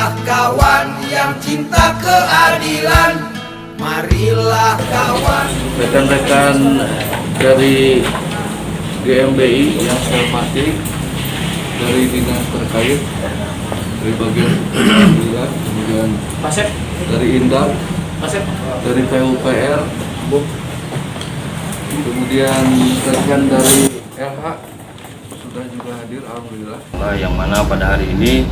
Marilah kawan yang cinta keadilan, marilah kawan. Rekan-rekan dari GMBI yang saya hormati, dari dinas terkait, dari bagian pengadilan, kemudian Pasep, dari Indal, Pasep, dari PUPR, kemudian rekan dari LH sudah juga hadir, alhamdulillah. Yang mana pada hari ini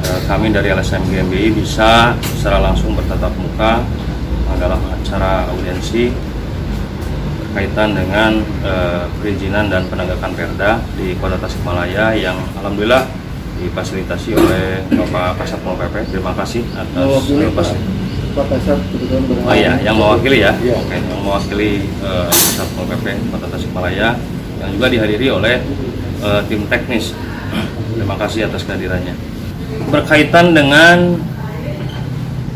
kami dari LSM GMBI bisa secara langsung bertatap muka dalam acara audiensi berkaitan dengan perizinan dan penegakan perda di Kota Tasikmalaya yang alhamdulillah difasilitasi oleh Bapak Kasat Pol PP. Terima kasih atas Pak Kasat Oh iya, yang mewakili ya. Iya. Oke, yang mewakili Kasat Pol PP Kota Tasikmalaya yang juga dihadiri oleh tim teknis. Terima kasih atas kehadirannya. Berkaitan dengan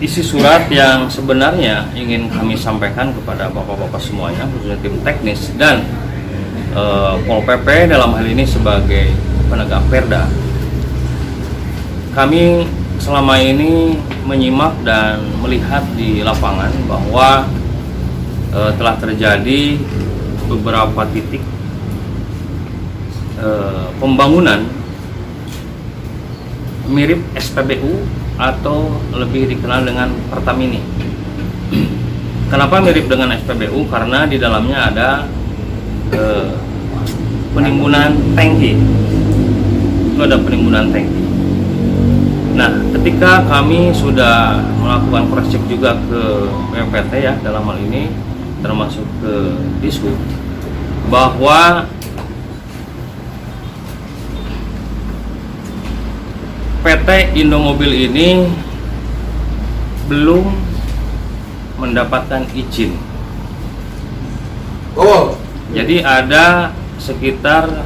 isi surat yang sebenarnya ingin kami sampaikan kepada bapak-bapak semuanya, khususnya tim teknis dan Pol PP dalam hal ini sebagai penegak perda. Kami selama ini menyimak dan melihat di lapangan bahwa telah terjadi beberapa titik pembangunan mirip SPBU atau lebih dikenal dengan Pertamini. Kenapa mirip dengan SPBU? Karena di dalamnya ada penimbunan tangki. Itu ada penimbunan tangki. Nah, ketika kami sudah melakukan cross check juga ke BPT ya dalam hal ini, termasuk ke Dishub, bahwa PT Indomobil ini belum mendapatkan izin. Jadi ada sekitar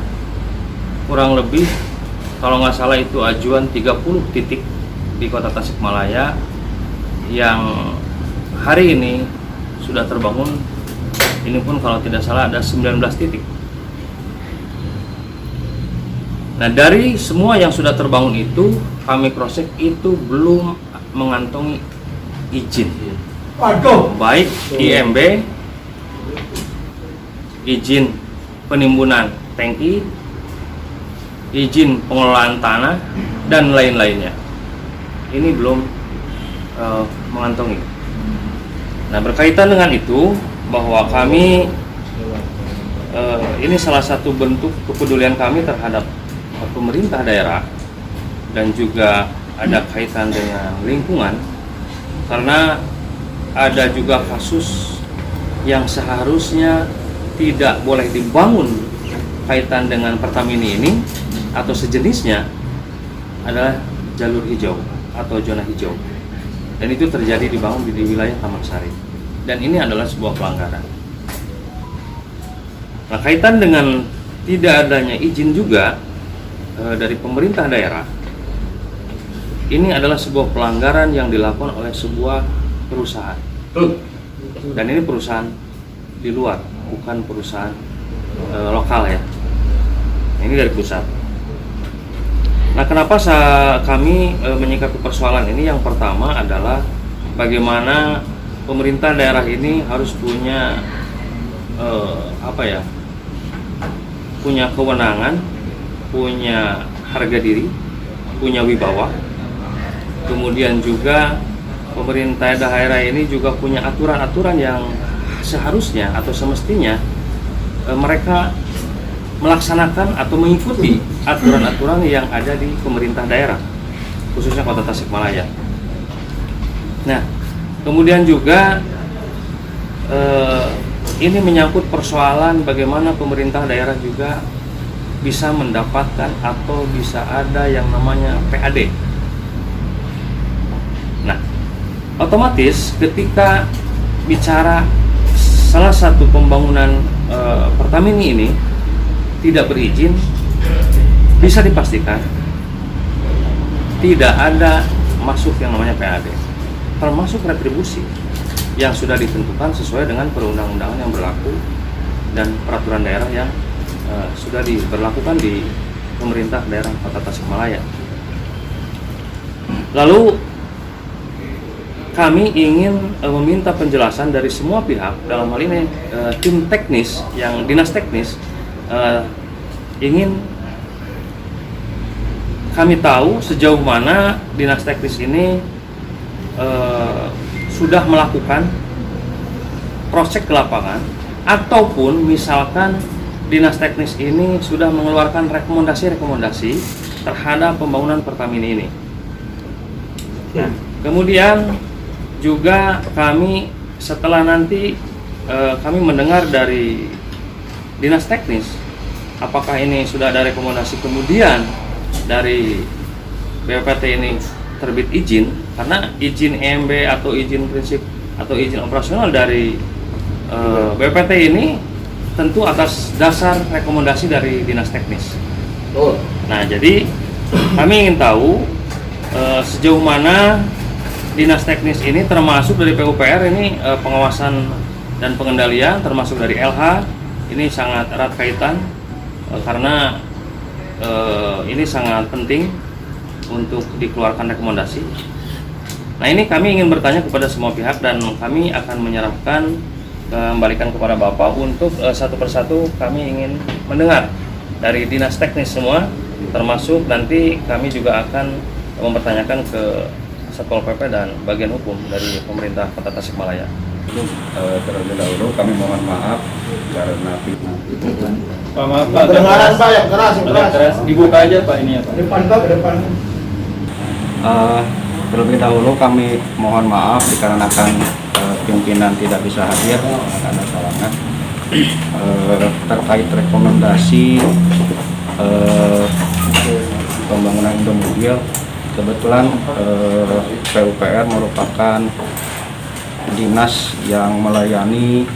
kurang lebih, kalau nggak salah itu ajuan 30 titik di Kota Tasikmalaya yang hari ini sudah terbangun. Ini pun kalau tidak salah ada 19 titik. Nah, dari semua yang sudah terbangun itu, kami cross check itu belum mengantongi izin. Baik IMB, izin penimbunan tangki, izin pengelolaan tanah, dan lain-lainnya. Ini belum mengantongi. Nah, berkaitan dengan itu, bahwa kami ini salah satu bentuk kepedulian kami terhadap pemerintah daerah dan juga ada kaitan dengan lingkungan, karena ada juga kasus yang seharusnya tidak boleh dibangun kaitan dengan Pertamini ini atau sejenisnya, adalah jalur hijau atau zona hijau, dan itu terjadi dibangun di wilayah Taman Sari, dan ini adalah sebuah pelanggaran. Nah, kaitan dengan tidak adanya izin juga dari pemerintah daerah, ini adalah sebuah pelanggaran yang dilakukan oleh sebuah perusahaan, dan ini perusahaan di luar, bukan perusahaan lokal ya. Ini dari pusat. Nah, kenapa kami menyikapi persoalan ini? Yang pertama adalah bagaimana pemerintah daerah ini harus punya punya kewenangan, punya harga diri, punya wibawa. Kemudian juga pemerintah daerah ini juga punya aturan-aturan yang seharusnya atau semestinya mereka melaksanakan atau mengikuti aturan-aturan yang ada di pemerintah daerah, khususnya Kota Tasikmalaya. Nah, kemudian juga ini menyangkut persoalan bagaimana pemerintah daerah juga bisa mendapatkan atau bisa ada yang namanya PAD. Nah, otomatis ketika bicara salah satu pembangunan Pertamini ini tidak berizin, bisa dipastikan tidak ada masuk yang namanya PAD, termasuk retribusi yang sudah ditentukan sesuai dengan perundang-undangan yang berlaku dan peraturan daerah yang sudah diberlakukan di pemerintah daerah Kota Tasikmalaya. Lalu kami ingin meminta penjelasan dari semua pihak, dalam hal ini tim teknis, yang dinas teknis ingin kami tahu sejauh mana dinas teknis ini sudah melakukan cross-check ke lapangan, ataupun misalkan dinas teknis ini sudah mengeluarkan rekomendasi-rekomendasi terhadap pembangunan Pertamina ini. Nah, kemudian juga kami setelah nanti kami mendengar dari dinas teknis apakah ini sudah ada rekomendasi, kemudian dari BPT ini terbit izin, karena izin EMB atau izin prinsip atau izin operasional dari BPT ini tentu atas dasar rekomendasi dari dinas teknis. Nah, jadi kami ingin tahu sejauh mana dinas teknis ini, termasuk dari PUPR ini pengawasan dan pengendalian, termasuk dari LH ini sangat erat kaitan karena ini sangat penting untuk dikeluarkan rekomendasi. Nah, ini kami ingin bertanya kepada semua pihak dan kami akan menyerahkan, kembalikan kepada Bapak untuk satu persatu kami ingin mendengar dari dinas teknis semua, termasuk nanti kami juga akan mempertanyakan ke Satpol PP dan bagian hukum dari pemerintah Kota Tasikmalaya. Terlebih dahulu kami mohon maaf karena Maaf Pak, kedengaran Pak, yang keras. Dibuka aja Pak ini ya Pak. Depan Pak, ke depan. terlebih dahulu kami mohon maaf dikarenakan pimpinan tidak bisa hadir karena halangan terkait rekomendasi pembangunan Indomobil. Kebetulan PUPR merupakan dinas yang melayani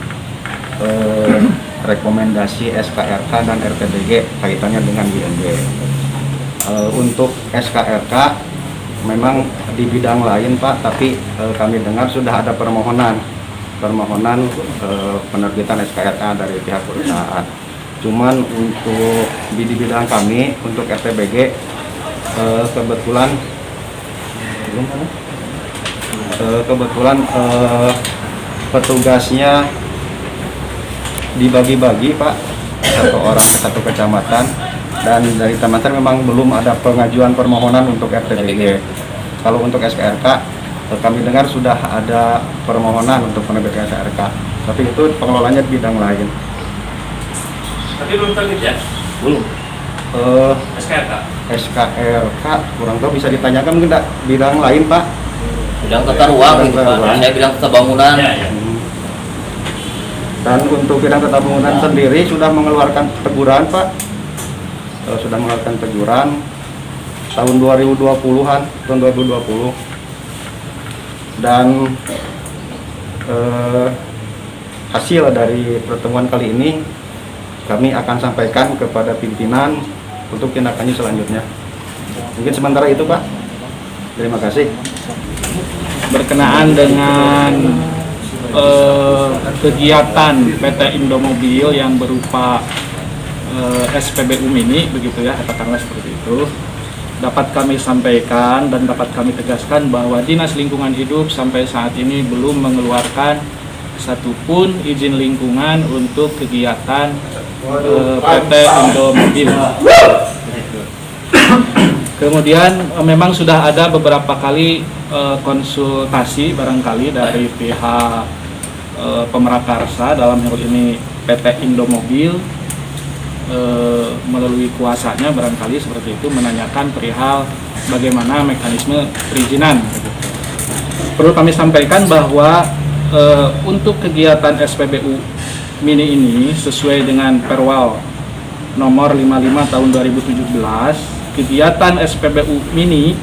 rekomendasi SKRK dan RTBG kaitannya dengan INB. Untuk SKRK memang di bidang lain Pak, tapi kami dengar sudah ada permohonan penerbitan SKRK dari pihak perusahaan. Cuman untuk di bidang kami untuk RTBG kebetulan petugasnya dibagi-bagi Pak, satu orang ke satu kecamatan, dan dari kecamatan memang belum ada pengajuan permohonan untuk RTBG. Kalau untuk SKRK kami dengar sudah ada permohonan untuk penerbitan SKRK, tapi itu pengelolanya di bidang lain. Tapi belum terbit ya? Belum. SKRK kurang tahu, bisa ditanyakan mungkin bidang lain Pak. Bidang tata ruang gitu Pak, saya bilang tata bangunan. Ya. Dan untuk bidang tata bangunan sendiri sudah mengeluarkan teguran Pak, sudah mengeluarkan teguran tahun 2020-an, tahun 2020. Dan hasil dari pertemuan kali ini kami akan sampaikan kepada pimpinan untuk tindak lanjut selanjutnya. Mungkin sementara itu Pak. Terima kasih. Berkenaan dengan kegiatan PT Indomobil yang berupa SPBU Mini, begitu ya, katakanlah seperti itu, dapat kami sampaikan dan dapat kami tegaskan bahwa Dinas Lingkungan Hidup sampai saat ini belum mengeluarkan satupun izin lingkungan untuk kegiatan PT Indomobil. Kemudian memang sudah ada beberapa kali konsultasi barangkali dari pihak Pemrakarsa, dalam hal ini PT Indomobil melalui kuasanya barangkali seperti itu, menanyakan perihal bagaimana mekanisme perizinan. Perlu kami sampaikan bahwa untuk kegiatan SPBU Mini ini sesuai dengan Perwal nomor 55 tahun 2017, kegiatan SPBU Mini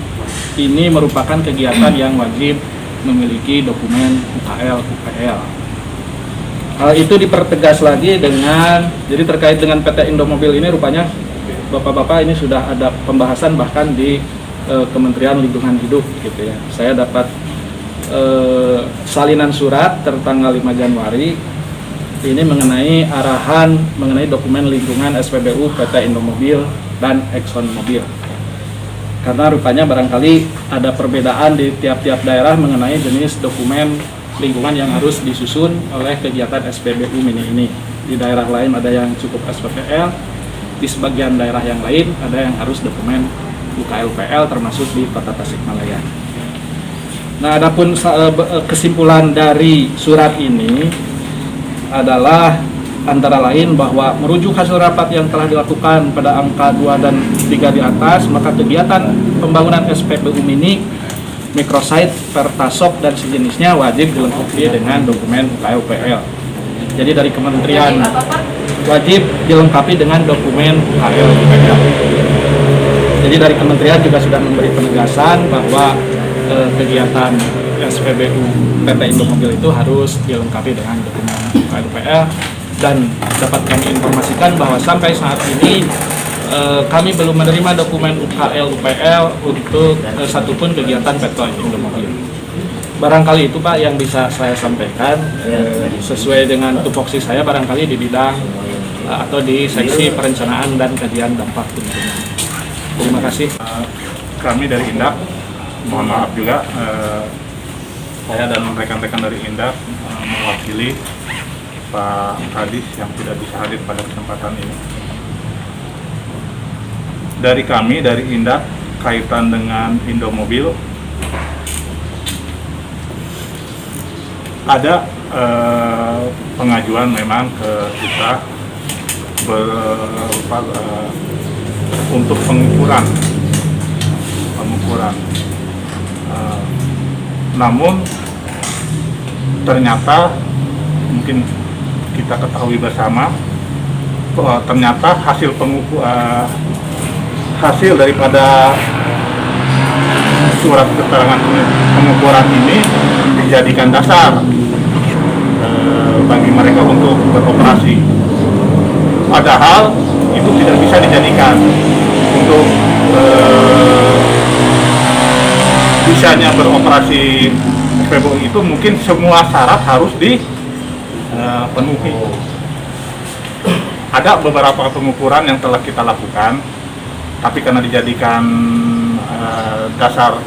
ini merupakan kegiatan yang wajib memiliki dokumen UKL, UPL. Hal itu dipertegas lagi dengan, jadi terkait dengan PT Indomobil ini rupanya Bapak-bapak ini sudah ada pembahasan bahkan di Kementerian Lingkungan Hidup gitu ya. Saya dapat salinan surat tertanggal 5 Januari ini mengenai arahan mengenai dokumen lingkungan SPBU PT Indomobil dan Exxon Mobil. karena rupanya barangkali ada perbedaan di tiap-tiap daerah mengenai jenis dokumen lingkungan yang harus disusun oleh kegiatan SPBU mini ini. Di daerah lain ada yang cukup SPPL, di sebagian daerah yang lain ada yang harus dokumen UKL-UPL termasuk di Kota Tasikmalaya. Nah, adapun kesimpulan dari surat ini adalah antara lain bahwa merujuk hasil rapat yang telah dilakukan pada angka 2 dan 3 di atas, maka kegiatan pembangunan SPBU mini, microsite, pertasok, dan sejenisnya wajib dilengkapi dengan dokumen UKL-UPL. Jadi dari kementerian wajib dilengkapi dengan dokumen UKL-UPL. Jadi dari kementerian juga sudah memberi penegasan bahwa kegiatan SPBU PT Indomobil itu harus dilengkapi dengan dokumen UKL-UPL. Dan dapat kami informasikan bahwa sampai saat ini kami belum menerima dokumen UKL-UPL untuk satupun kegiatan PT Indomobil. Barangkali itu Pak yang bisa saya sampaikan sesuai dengan tupoksi saya barangkali di bidang atau di seksi perencanaan dan kajian dampak lingkungan. Terima kasih. Kami dari Indak, mohon maaf juga saya dan rekan-rekan dari Indak mewakili Pak Kadis yang tidak bisa hadir pada kesempatan ini. Dari kami, dari Indak, kaitan dengan Indomobil, ada pengajuan memang ke kita untuk pengukuran. Namun ternyata mungkin kita ketahui bersama bahwa ternyata hasil daripada surat keterangan pengukuran ini dijadikan dasar bagi mereka untuk beroperasi. Padahal itu tidak bisa dijadikan untuk bisanya beroperasi SPBU itu mungkin semua syarat harus penuhi. Ada beberapa pengukuran yang telah kita lakukan, tapi karena dijadikan dasar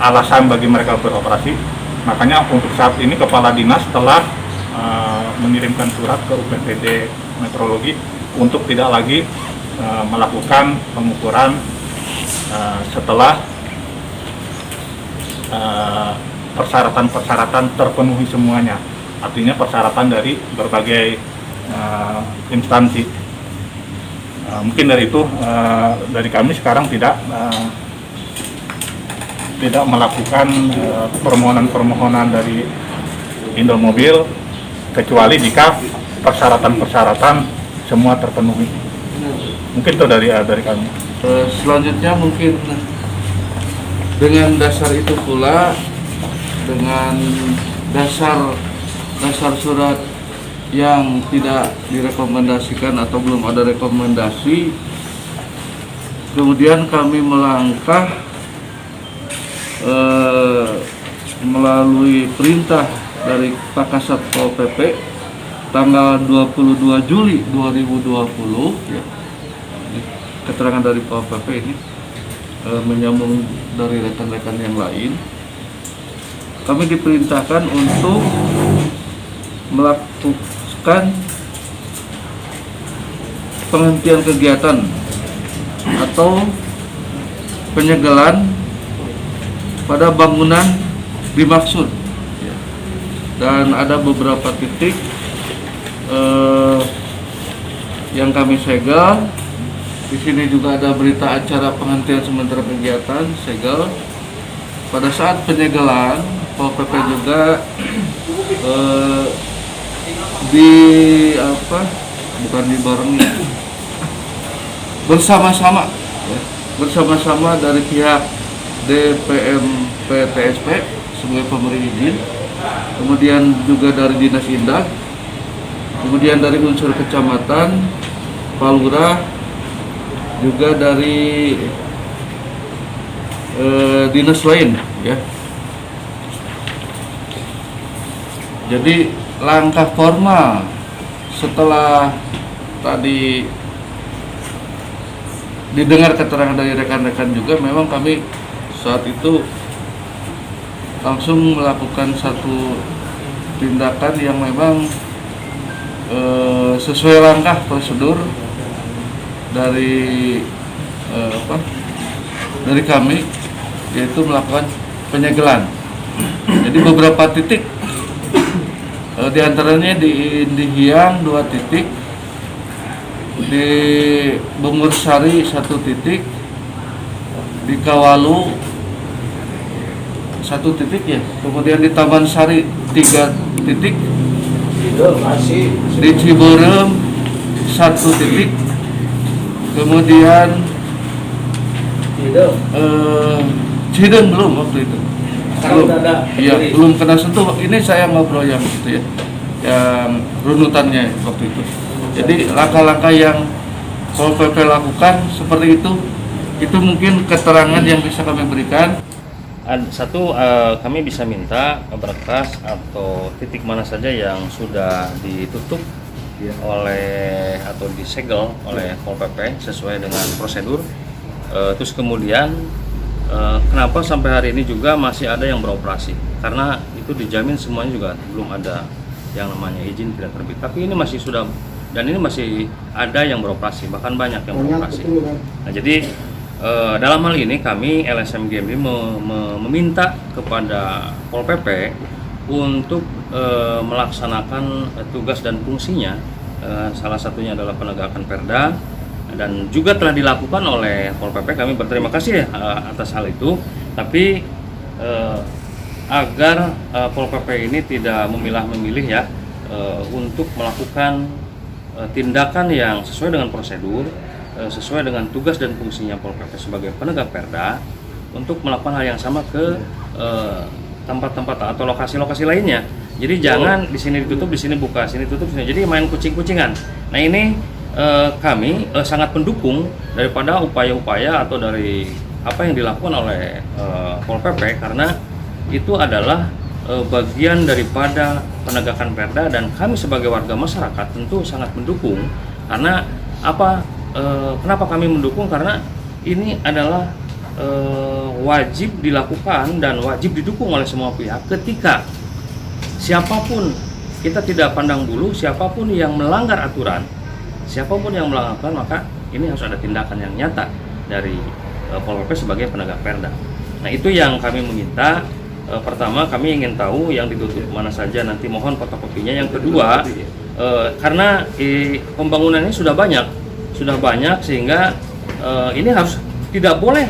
alasan bagi mereka beroperasi, makanya untuk saat ini Kepala Dinas telah mengirimkan surat ke UPPD Meteorologi untuk tidak lagi melakukan pengukuran setelah persyaratan-persyaratan terpenuhi semuanya. Artinya persyaratan dari berbagai instansi. Mungkin dari itu dari kami sekarang tidak melakukan permohonan dari Indomobil kecuali jika persyaratan-persyaratan semua terpenuhi. Mungkin itu dari kami. Selanjutnya mungkin dengan dasar itu pula, dengan dasar surat yang tidak direkomendasikan atau belum ada rekomendasi, kemudian kami melangkah melalui perintah dari Pak Kasat Pol PP tanggal 22 Juli 2020 ya. Keterangan dari Pol PP ini menyambung dari rekan-rekan yang lain, kami diperintahkan untuk melakukan penghentian kegiatan atau penyegelan pada bangunan dimaksud, dan ada beberapa titik yang kami segel. Di sini juga ada berita acara penghentian sementara kegiatan segel. Pada saat penyegelan, Pol PP juga bersama-sama dari pihak DPMPTSP sebagai pemberi izin, kemudian juga dari Dinas Indah, kemudian dari unsur kecamatan, Palura, juga dari dinas lain ya. Jadi langkah formal setelah tadi didengar keterangan dari rekan-rekan juga, memang kami saat itu langsung melakukan satu tindakan yang memang sesuai langkah prosedur dari dari kami, yaitu melakukan penyegelan. Jadi beberapa titik, diantaranya di Indihiang 2 titik, di Bungur Sari 1 titik, di Kawalu 1 titik ya, kemudian di Taman Sari 3 titik, di Ciberem 1 titik, kemudian Cideng belum waktu itu, belum kena sentuh. Ini saya ngobrol yang itu ya, yang runutannya waktu itu. Jadi langkah-langkah yang Pol PP lakukan seperti itu mungkin keterangan yang bisa kami berikan. Satu, kami bisa minta berkas atau titik mana saja yang sudah ditutup oleh atau disegel oleh Pol PP sesuai dengan prosedur. Terus kemudian kenapa sampai hari ini juga masih ada yang beroperasi? Karena itu dijamin semuanya juga belum ada yang namanya izin tidak terbit. Tapi ini masih sudah, dan ini masih ada yang beroperasi, bahkan banyak yang beroperasi. Nah, jadi dalam hal ini kami LSM GMI meminta kepada Pol PP untuk melaksanakan tugas dan fungsinya. Salah satunya adalah penegakan perda, dan juga telah dilakukan oleh Pol PP. Kami berterima kasih atas hal itu. Tapi agar Pol PP ini tidak memilah-memilih ya, untuk melakukan tindakan yang sesuai dengan prosedur, sesuai dengan tugas dan fungsinya Pol PP sebagai penegak perda, untuk melakukan hal yang sama ke tempat-tempat atau lokasi-lokasi lainnya. Jadi jangan di sini ditutup, di sini buka, sini tutup, sini. Jadi main kucing-kucingan. Nah, ini kami sangat mendukung daripada upaya-upaya atau dari apa yang dilakukan oleh Pol PP, karena itu adalah bagian daripada penegakan perda, dan kami sebagai warga masyarakat tentu sangat mendukung. Karena apa? Kenapa kami mendukung? Karena ini adalah wajib dilakukan dan wajib didukung oleh semua pihak. Ketika siapapun, kita tidak pandang bulu, siapapun yang melanggar aturan, siapapun yang melanggar, maka ini harus ada tindakan yang nyata dari Pol PP sebagai penegak perda. Nah, itu yang kami meminta. Pertama, kami ingin tahu yang ditutup mana saja, nanti mohon fotokopinya. Yang kedua, karena pembangunannya sudah banyak sehingga ini harus tidak boleh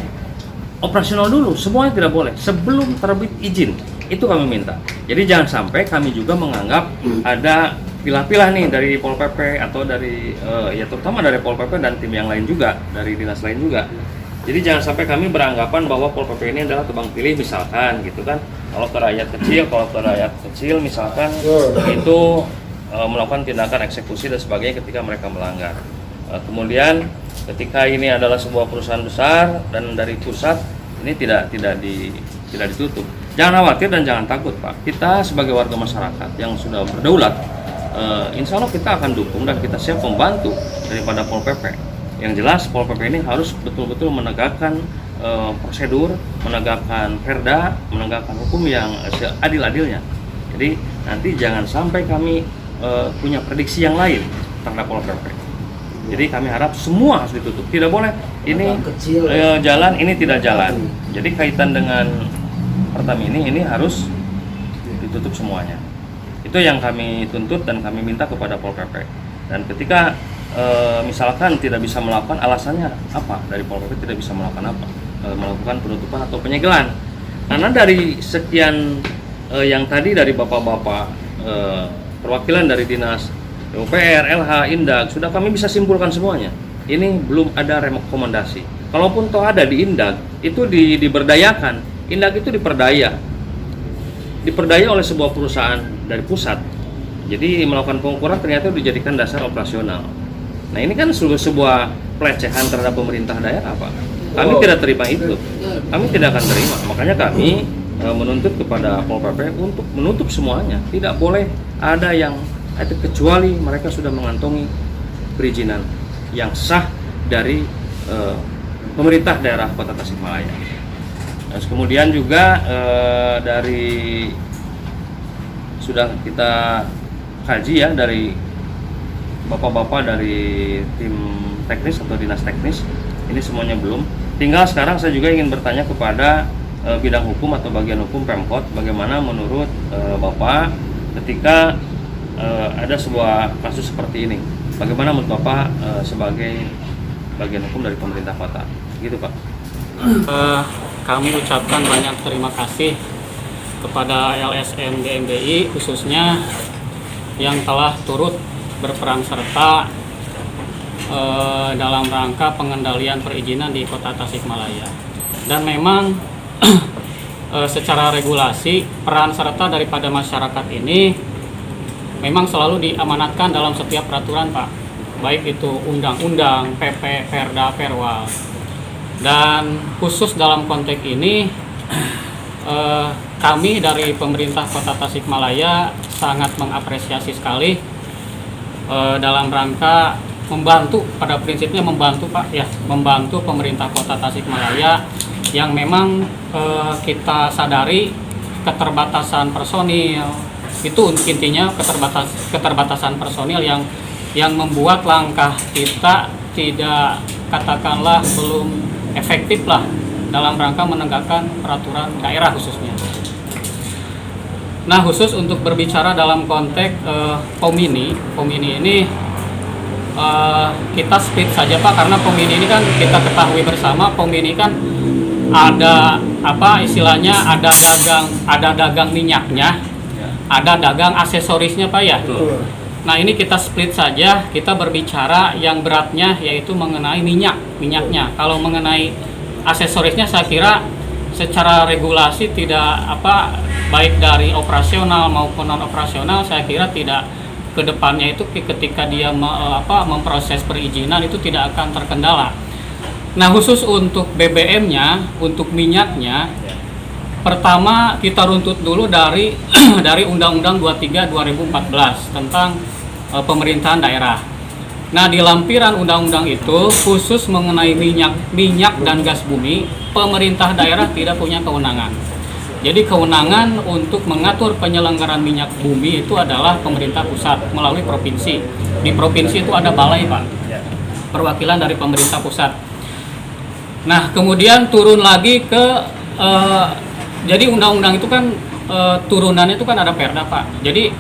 operasional dulu, semuanya tidak boleh sebelum terbit izin. Itu kami minta. Jadi jangan sampai kami juga menganggap ada pilah-pilah nih dari Pol PP atau dari ya terutama dari Pol PP dan tim yang lain juga, dari dinas lain juga. Jadi jangan sampai kami beranggapan bahwa Pol PP ini adalah tebang pilih misalkan gitu kan. Kalau ke rakyat kecil misalkan itu melakukan tindakan eksekusi dan sebagainya ketika mereka melanggar. Kemudian ketika ini adalah sebuah perusahaan besar dan dari pusat, ini tidak ditutup. Jangan khawatir dan jangan takut, Pak. Kita sebagai warga masyarakat yang sudah berdaulat, insya Allah kita akan dukung dan kita siap membantu daripada Pol PP. Yang jelas Pol PP ini harus betul-betul menegakkan prosedur, menegakkan perda, menegakkan hukum yang seadil-adilnya. Jadi nanti jangan sampai kami punya prediksi yang lain terhadap Pol PP. Jadi kami harap semua harus ditutup. Tidak boleh ini jalan, ini tidak jalan. Jadi kaitan dengan Pertamini ini harus ditutup semuanya. Itu yang kami tuntut dan kami minta kepada Pol PP. Dan ketika misalkan tidak bisa melakukan, alasannya apa dari Pol PP tidak bisa melakukan apa? Melakukan penutupan atau penyegelan. Karena dari sekian yang tadi dari bapak-bapak perwakilan dari dinas PUPR, LH, Indag, sudah kami bisa simpulkan semuanya. Ini belum ada rekomendasi. Kalaupun toh ada di Indag, itu diberdayakan. Indag itu diperdaya oleh sebuah perusahaan dari pusat. Jadi melakukan pengukuran ternyata dijadikan dasar operasional. Nah, ini kan sebuah pelecehan terhadap pemerintah daerah, Pak. Kami tidak terima itu. Kami tidak akan terima. Makanya kami menuntut kepada Pol PP untuk menutup semuanya. Tidak boleh ada yang kecuali mereka sudah mengantongi perizinan yang sah dari pemerintah daerah Kota Tasikmalaya. Terus kemudian juga dari sudah kita kaji ya dari bapak-bapak dari tim teknis atau dinas teknis, ini semuanya belum. Tinggal sekarang saya juga ingin bertanya kepada bidang hukum atau bagian hukum Pemkot, bagaimana menurut Bapak ketika ada sebuah kasus seperti ini, bagaimana menurut Bapak sebagai bagian hukum dari pemerintah kota, gitu Pak? Kami ucapkan banyak terima kasih kepada LSM GMBI khususnya yang telah turut berperan serta dalam rangka pengendalian perizinan di Kota Tasikmalaya. Dan memang secara regulasi peran serta daripada masyarakat ini memang selalu diamanatkan dalam setiap peraturan Pak, baik itu undang-undang, PP, Perda, Perwal. Dan khusus dalam konteks ini kami dari pemerintah Kota Tasikmalaya sangat mengapresiasi sekali dalam rangka membantu, pada prinsipnya membantu Pak ya, membantu pemerintah Kota Tasikmalaya yang memang kita sadari keterbatasan personil, itu intinya keterbatasan personil yang membuat langkah kita tidak, katakanlah, belum efektif lah dalam rangka menegakkan peraturan daerah khususnya. Nah, khusus untuk berbicara dalam konteks Pomini ini kita split saja Pak, karena Pomini ini kan kita ketahui bersama, Pomini kan ada apa istilahnya, ada dagang minyaknya, ada dagang aksesorisnya Pak ya. Nah, ini kita split saja, kita berbicara yang beratnya yaitu mengenai minyaknya. Kalau mengenai aksesorisnya saya kira secara regulasi tidak baik dari operasional maupun non operasional, saya kira tidak, kedepannya itu ketika dia memproses perizinan itu tidak akan terkendala. Nah, khusus untuk BBM-nya, untuk minyaknya, pertama kita runtut dulu dari Undang-Undang 23 2014 tentang pemerintahan daerah. Nah, di lampiran undang-undang itu khusus mengenai minyak dan gas bumi, pemerintah daerah tidak punya kewenangan. Jadi kewenangan untuk mengatur penyelenggaraan minyak bumi itu adalah pemerintah pusat melalui provinsi. Di provinsi itu ada balai Pak, perwakilan dari pemerintah pusat. Nah, kemudian turun lagi ke jadi undang-undang itu kan turunannya itu kan ada Perda Pak. Jadi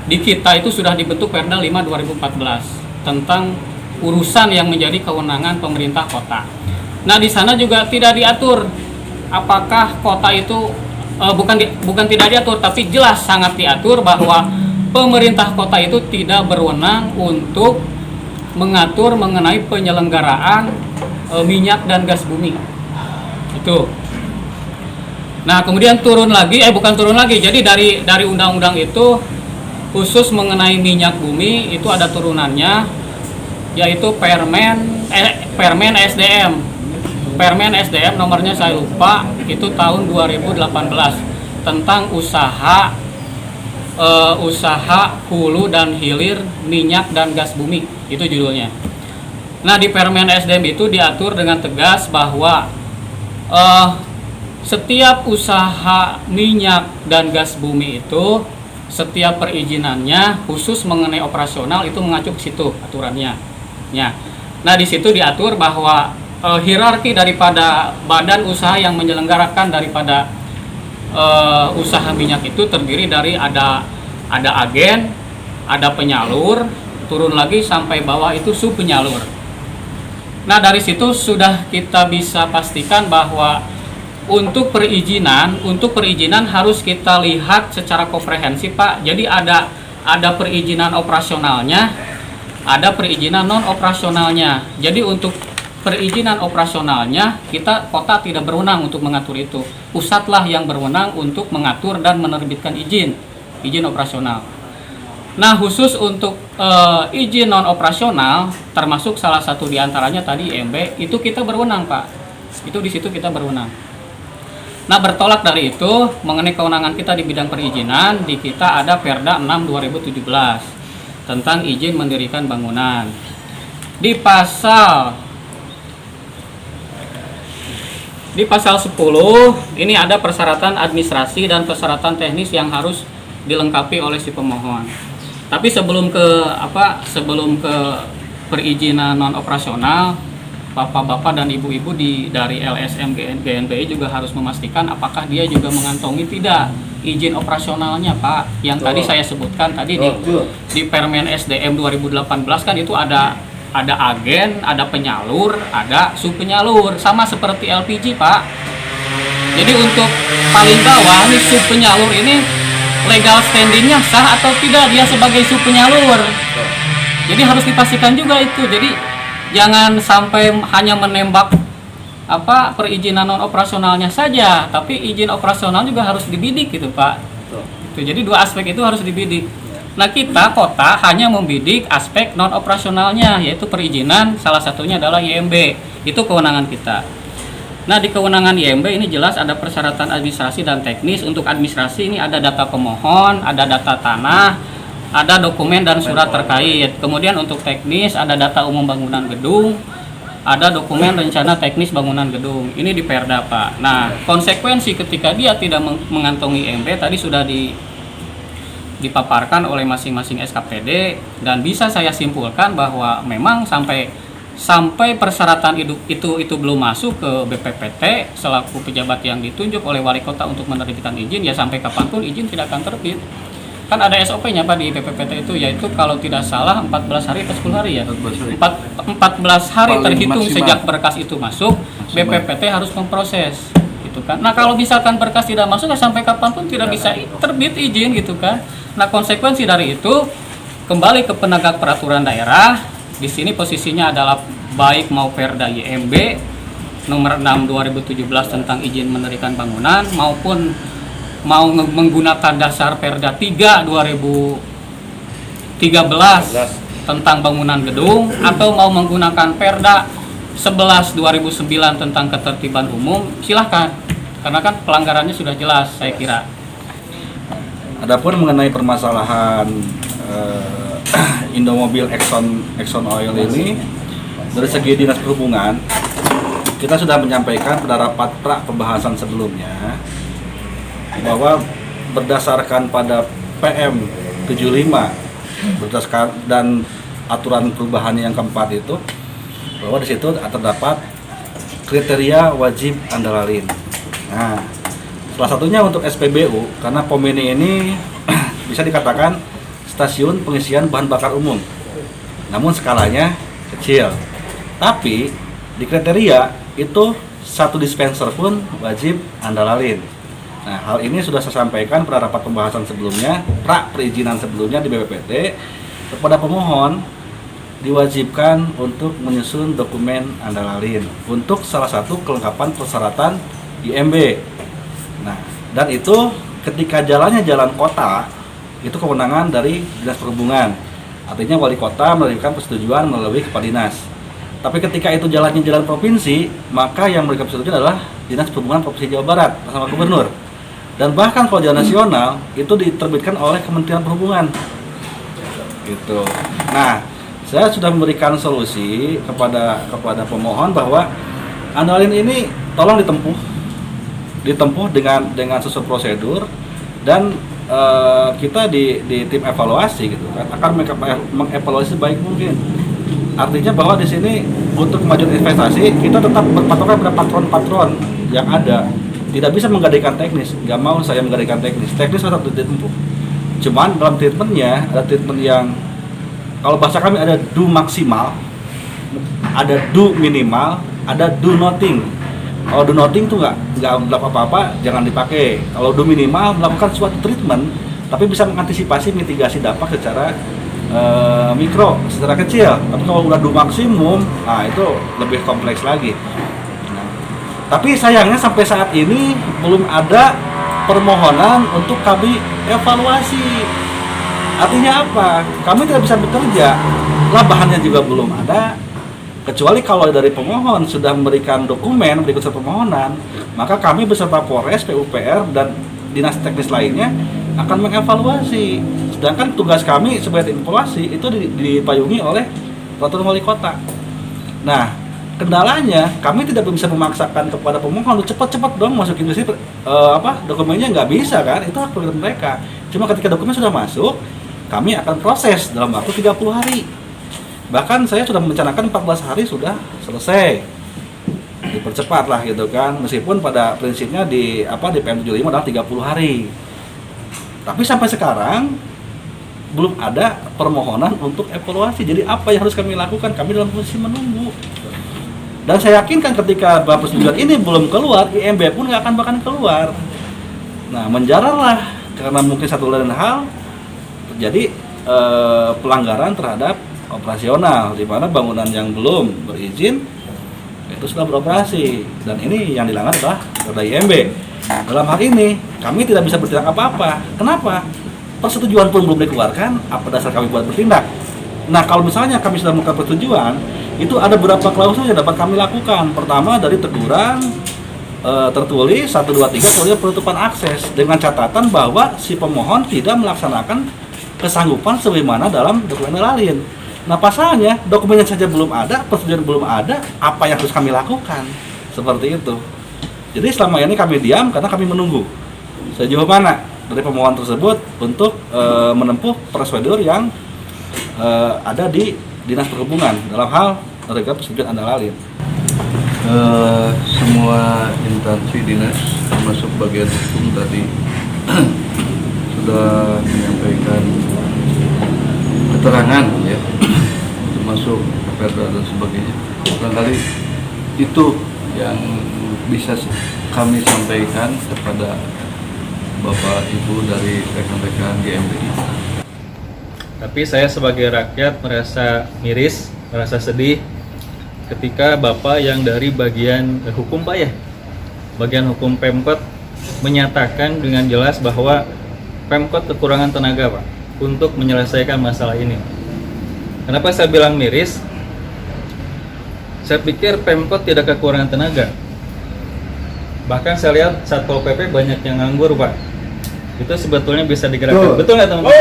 di kita itu sudah dibentuk Perda 5 2014 tentang urusan yang menjadi kewenangan pemerintah kota. Nah, di sana juga tidak diatur apakah kota itu bukan tidak diatur, tapi jelas sangat diatur bahwa pemerintah kota itu tidak berwenang untuk mengatur mengenai penyelenggaraan minyak dan gas bumi. Itu. Nah, kemudian turun lagi, jadi dari undang-undang itu khusus mengenai minyak bumi itu ada turunannya, yaitu Permen SDM. Permen SDM nomornya saya lupa, itu tahun 2018 tentang usaha hulu dan hilir minyak dan gas bumi, itu judulnya. Nah, di Permen SDM itu diatur dengan tegas bahwa setiap usaha minyak dan gas bumi itu setiap perizinannya khusus mengenai operasional itu mengacu ke situ aturannya. Ya. Nah, di situ diatur bahwa hierarki daripada badan usaha yang menyelenggarakan daripada usaha minyak itu terdiri dari ada agen, ada penyalur, turun lagi sampai bawah itu sub penyalur. Nah, dari situ sudah kita bisa pastikan bahwa untuk perizinan harus kita lihat secara komprehensif Pak. Jadi ada perizinan operasionalnya, ada perizinan non operasionalnya. Jadi untuk perizinan operasionalnya kita kota tidak berwenang untuk mengatur itu. Pusatlah yang berwenang untuk mengatur dan menerbitkan izin operasional. Nah, khusus untuk izin non operasional termasuk salah satu diantaranya tadi IMB itu kita berwenang Pak. Itu di situ kita berwenang. Nah, bertolak dari itu mengenai kewenangan kita di bidang perizinan, di kita ada Perda 6 2017 tentang izin mendirikan bangunan. Di pasal Di pasal 10 ini ada persyaratan administrasi dan persyaratan teknis yang harus dilengkapi oleh si pemohon. Tapi sebelum ke perizinan non operasional, bapak-bapak dan ibu-ibu dari LSM GNBI juga harus memastikan apakah dia juga mengantongi tidak izin operasionalnya, Pak. Yang tadi saya sebutkan tadi di Permen SDM 2018 kan itu ada agen, ada penyalur, ada subpenyalur, sama seperti LPG, Pak. Jadi untuk paling bawah nih subpenyalur ini legal standingnya sah atau tidak dia sebagai subpenyalur. Jadi harus dipastikan juga itu. Jadi jangan sampai hanya menembak perizinan non operasionalnya saja, tapi izin operasional juga harus dibidik gitu, Pak. Jadi dua aspek itu harus dibidik. Nah, kita kota hanya membidik aspek non operasionalnya, yaitu perizinan, salah satunya adalah IMB. Itu kewenangan kita. Nah, di kewenangan IMB ini jelas ada persyaratan administrasi dan teknis. Untuk administrasi ini ada data pemohon, ada data tanah, ada dokumen dan surat terkait. Kemudian untuk teknis ada data umum bangunan gedung, ada dokumen rencana teknis bangunan gedung. Ini di Perda, Pak. Nah, konsekuensi ketika dia tidak mengantongi IMB tadi sudah dipaparkan oleh masing-masing SKPD, dan bisa saya simpulkan bahwa memang sampai persyaratan itu belum masuk ke BPPT selaku pejabat yang ditunjuk oleh wali kota untuk menerbitkan izin, ya sampai kapanpun izin tidak akan terbit. Kan ada SOP-nya, Pak, di BPPT itu, yaitu kalau tidak salah 14 hari atau 10 hari ya? 14 hari terhitung sejak berkas itu masuk, BPPT harus memproses. Gitu kan. Nah, kalau misalkan berkas tidak masuk, ya sampai kapanpun tidak bisa terbit izin gitu kan. Nah, konsekuensi dari itu kembali ke penegak peraturan daerah. Di sini posisinya adalah baik mau Perda IMB nomor 6 2017 tentang izin mendirikan bangunan maupun mau menggunakan dasar Perda 3 2013 tentang bangunan gedung, atau mau menggunakan Perda 11 2009 tentang ketertiban umum, silahkan. Karena kan pelanggarannya sudah jelas, saya kira. Adapun mengenai permasalahan Indomobil Exxon Oil ini, dari segi Dinas Perhubungan, kita sudah menyampaikan pada rapat pra pembahasan sebelumnya bahwa berdasarkan pada PM 75 berdasarkan dan aturan perubahan yang keempat itu, bahwa di situ terdapat kriteria wajib andalalin. Nah, salah satunya untuk SPBU, karena Pomini ini bisa dikatakan stasiun pengisian bahan bakar umum, namun skalanya kecil. Tapi di kriteria itu satu dispenser pun wajib andalalin. Nah, hal ini sudah saya sampaikan pada rapat pembahasan sebelumnya, perizinan sebelumnya di BPPT, kepada pemohon diwajibkan untuk menyusun dokumen andalalin untuk salah satu kelengkapan persyaratan IMB. Nah, dan itu ketika jalannya jalan kota, itu kewenangan dari Dinas Perhubungan. Artinya wali kota memberikan persetujuan melalui kepala dinas. Tapi ketika itu jalannya jalan provinsi, maka yang memberikan persetujuan adalah Dinas Perhubungan Provinsi Jawa Barat bersama Gubernur. Dan bahkan kalau jalan nasional itu diterbitkan oleh Kementerian Perhubungan. Gitu. Nah, saya sudah memberikan solusi kepada pemohon bahwa andalalin ini tolong ditempuh dengan sesuai prosedur, dan kita di tim evaluasi gitu kan akan mengevaluasi sebaik mungkin. Artinya bahwa di sini untuk kemajuan investasi kita tetap berpatokan pada patron-patron yang ada. Tidak bisa menggadaikan teknis, nggak mau saya menggadaikan teknis tetap ditempuh. Cuman dalam treatmentnya ada treatment yang kalau bahasa kami ada do maksimal, ada do minimal, ada do nothing. Kalau do nothing tuh nggak melakukan apa-apa, jangan dipakai. Kalau do minimal melakukan suatu treatment, tapi bisa mengantisipasi mitigasi dampak secara mikro, secara kecil. Tapi kalau udah do maksimum, nah itu lebih kompleks lagi. Tapi sayangnya sampai saat ini belum ada permohonan untuk kami evaluasi. Artinya apa? Kami tidak bisa bekerja, lah bahannya juga belum ada. Kecuali kalau dari pemohon sudah memberikan dokumen berikut permohonan, maka kami beserta Polres, PUPR, dan dinas teknis lainnya akan mengevaluasi. Sedangkan tugas kami sebagai evaluasi itu dipayungi oleh peraturan wali kota. Nah, kendalanya kami tidak bisa memaksakan kepada pemohon untuk cepat-cepat dong masukin ke situ dokumennya, nggak bisa kan, itu hak prerogatif mereka. Cuma ketika dokumen sudah masuk, kami akan proses dalam waktu 30 hari. Bahkan saya sudah merencanakan 14 hari sudah selesai, dipercepat lah gitu kan, meskipun pada prinsipnya di PM 75 adalah 30 hari. Tapi sampai sekarang belum ada permohonan untuk evaluasi. Jadi apa yang harus kami lakukan? Kami dalam posisi menunggu. Dan saya yakinkan ketika persetujuan ini belum keluar, IMB pun nggak akan keluar. Nah, menjararlah karena mungkin satu lain hal terjadi pelanggaran terhadap operasional, di mana bangunan yang belum berizin itu sudah beroperasi, dan ini yang dilanggar adalah Perda IMB. Dalam hal ini kami tidak bisa bertindak apa-apa. Kenapa? Persetujuan pun belum dikeluarkan, apa dasar kami buat bertindak? Nah, kalau misalnya kami sudah melakukan persetujuan, itu ada beberapa klausul yang dapat kami lakukan. Pertama, dari teguran tertulis 1, 2, 3 kemudian penutupan akses dengan catatan bahwa si pemohon tidak melaksanakan kesanggupan sebagaimana dalam dokumen lain. Nah, pasalnya dokumennya saja belum ada, persetujuan belum ada, apa yang harus kami lakukan? Seperti itu. Jadi selama ini kami diam karena kami menunggu sejauh mana dari pemohon tersebut untuk menempuh prosedur yang ada di Dinas Perhubungan dalam hal menerapkan persetujuan Anda-Lalin. Semua instansi dinas termasuk bagian hukum tadi sudah menyampaikan keterangan ya, termasuk Perda dan sebagainya. Barangkali itu yang bisa kami sampaikan kepada Bapak Ibu dari rekan-rekan GMBI. Tapi saya sebagai rakyat merasa miris, merasa sedih ketika Bapak yang dari bagian hukum Pak ya, bagian hukum Pemkot menyatakan dengan jelas bahwa Pemkot kekurangan tenaga Pak untuk menyelesaikan masalah ini. Kenapa saya bilang miris? Saya pikir Pemkot tidak kekurangan tenaga. Bahkan saya lihat Satpol PP banyak yang nganggur Pak. Itu sebetulnya bisa digerakkan. Betul nggak teman-teman?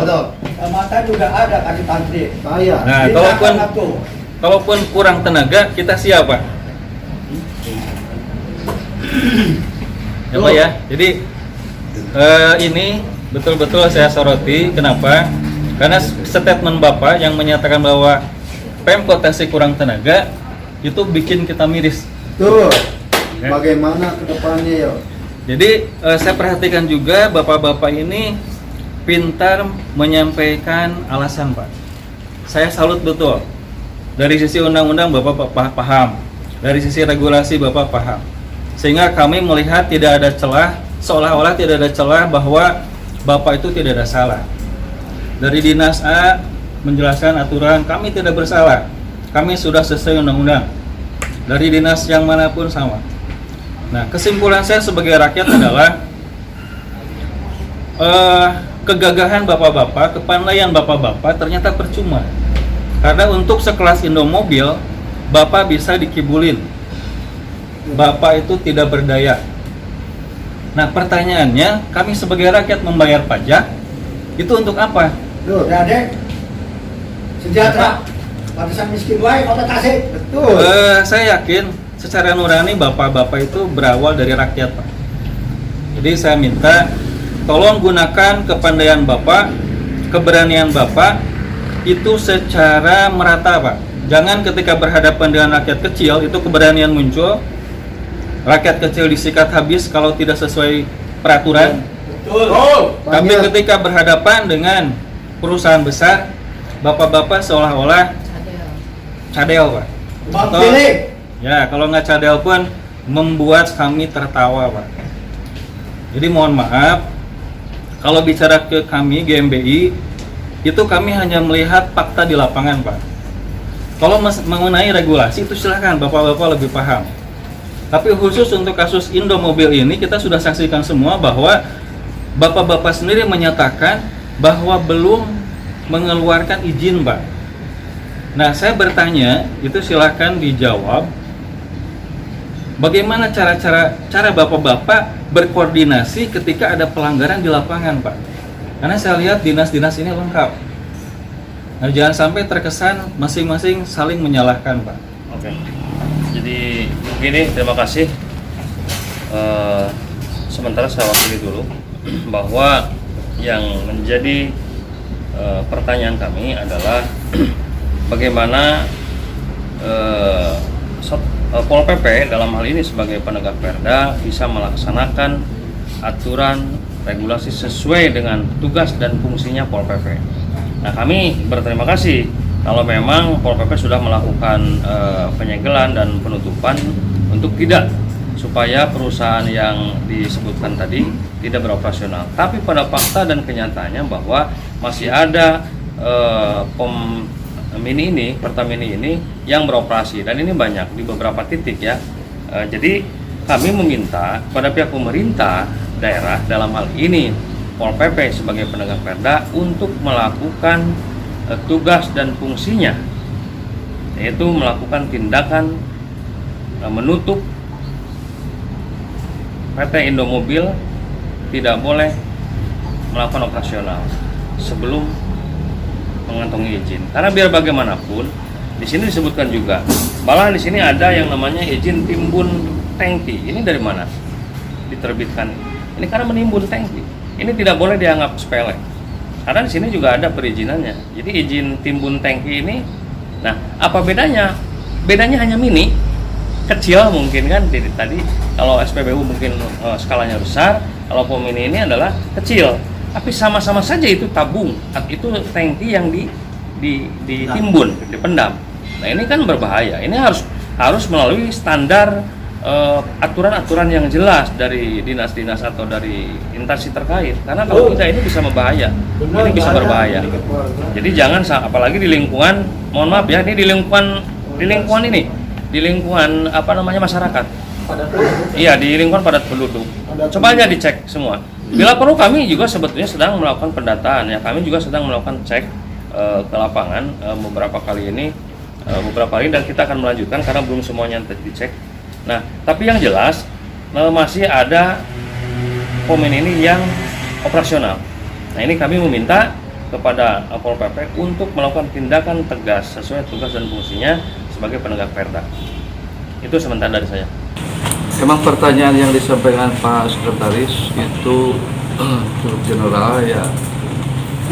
Betul. Mata juga ada kasih tantri. Saya. Nah, kalaupun kurang tenaga, kita siap Pak. Ya Pak ya. Jadi ini betul-betul saya soroti. Kenapa? Karena statement Bapak yang menyatakan bahwa Pemkot Tasik kurang tenaga itu bikin kita miris. Tuh. Bagaimana kedepannya ya? Jadi saya perhatikan juga bapak-bapak ini pintar menyampaikan alasan Pak. Saya salut betul. Dari sisi undang-undang Bapak paham, dari sisi regulasi Bapak paham. Sehingga kami melihat tidak ada celah, seolah-olah tidak ada celah bahwa Bapak itu tidak ada salah. Dari Dinas A menjelaskan aturan, kami tidak bersalah. Kami sudah sesuai undang-undang. Dari dinas yang manapun sama. Nah, kesimpulan saya sebagai rakyat adalah kegagahan bapak-bapak, kepandaian bapak-bapak ternyata percuma. Karena untuk sekelas Indomobil, bapak bisa dikibulin. Bapak itu tidak berdaya. Nah, pertanyaannya, kami sebagai rakyat membayar pajak, itu untuk apa? Loh, Dek. Sejahtera. Batasan miskin wae kota Tasik. Betul. Saya yakin secara nurani bapak-bapak itu berawal dari rakyat Pak. Jadi saya minta tolong gunakan kepandaian Bapak, keberanian Bapak itu secara merata Pak. Jangan ketika berhadapan dengan rakyat kecil itu keberanian muncul, rakyat kecil disikat habis kalau tidak sesuai peraturan. Betul. Tapi ketika berhadapan dengan perusahaan besar, bapak-bapak seolah-olah cadel Pak. Atau, ya, kalau nggak cadel pun membuat kami tertawa Pak. Jadi mohon maaf, kalau bicara ke kami GMBI, itu kami hanya melihat fakta di lapangan Pak. Kalau mengenai regulasi itu silakan bapak-bapak lebih paham. Tapi khusus untuk kasus Indomobil ini kita sudah saksikan semua bahwa bapak-bapak sendiri menyatakan bahwa belum mengeluarkan izin Pak. Nah, saya bertanya, itu silakan dijawab. Bagaimana cara bapak-bapak berkoordinasi ketika ada pelanggaran di lapangan, Pak? Karena saya lihat dinas-dinas ini lengkap. Nah, jangan sampai terkesan masing-masing saling menyalahkan, Pak. Oke. begini, terima kasih. Sementara saya wakili dulu bahwa yang menjadi pertanyaan kami adalah bagaimana Pol PP dalam hal ini sebagai penegak perda bisa melaksanakan aturan regulasi sesuai dengan tugas dan fungsinya Pol PP. Nah, kami berterima kasih kalau memang Pol PP sudah melakukan penyegelan dan penutupan untuk tidak supaya perusahaan yang disebutkan tadi tidak beroperasional. Tapi pada fakta dan kenyataannya bahwa masih ada Pertamina ini yang beroperasi, dan ini banyak di beberapa titik ya. Jadi kami meminta pada pihak pemerintah daerah dalam hal ini Pol PP sebagai penegak perda untuk melakukan tugas dan fungsinya, yaitu melakukan tindakan menutup PT Indomobil tidak boleh melakukan operasional sebelum mengantongi izin. Karena biar bagaimanapun di sini disebutkan juga, malah di sini ada yang namanya izin timbun tangki. Ini dari mana diterbitkan? Ini karena menimbun tangki. Ini tidak boleh dianggap sepele. Karena di sini juga ada perizinannya. Jadi izin timbun tangki ini, nah apa bedanya? Bedanya hanya mini, kecil mungkin kan. Jadi tadi kalau SPBU mungkin skalanya besar, kalau Pomini ini adalah kecil. Tapi sama-sama saja itu tabung, itu tangki yang ditimbun, dipendam. Nah ini kan berbahaya. Ini harus melalui standar aturan-aturan yang jelas dari dinas-dinas atau dari instansi terkait. Karena kalau tidak ini bisa membahaya. Ini bisa berbahaya. Jadi jangan, apalagi di lingkungan, mohon maaf ya, ini di lingkungan apa namanya masyarakat. Iya, di lingkungan padat penduduk. Coba aja dicek semua. Bila perlu kami juga sebetulnya sedang melakukan pendataan ya. Kami juga sedang melakukan cek ke lapangan beberapa kali ini, dan kita akan melanjutkan karena belum semuanya dicek. Nah, tapi yang jelas masih ada Pomini ini yang operasional. Nah, ini kami meminta kepada Pol PP untuk melakukan tindakan tegas sesuai tugas dan fungsinya sebagai penegak perda. Itu sementara dari saya. Memang pertanyaan yang disampaikan Pak Sekretaris itu cukup general ya,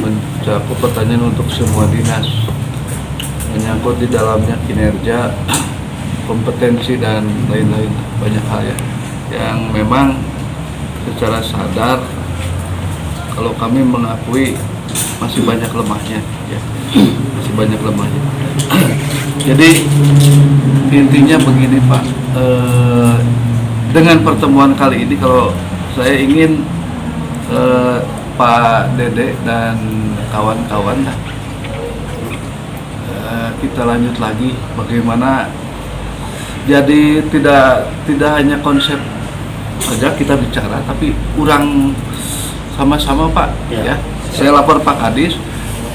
mencakup pertanyaan untuk semua dinas, menyangkut di dalamnya kinerja, kompetensi dan lain-lain, banyak hal ya, yang memang secara sadar kalau kami mengakui masih banyak lemahnya ya, masih banyak lemahnya. Jadi intinya begini Pak, dengan pertemuan kali ini kalau saya ingin Pak Dede dan kawan-kawan kita lanjut lagi bagaimana, jadi tidak hanya konsep saja kita bicara, tapi kurang sama-sama Pak ya. Saya lapor Pak Kadis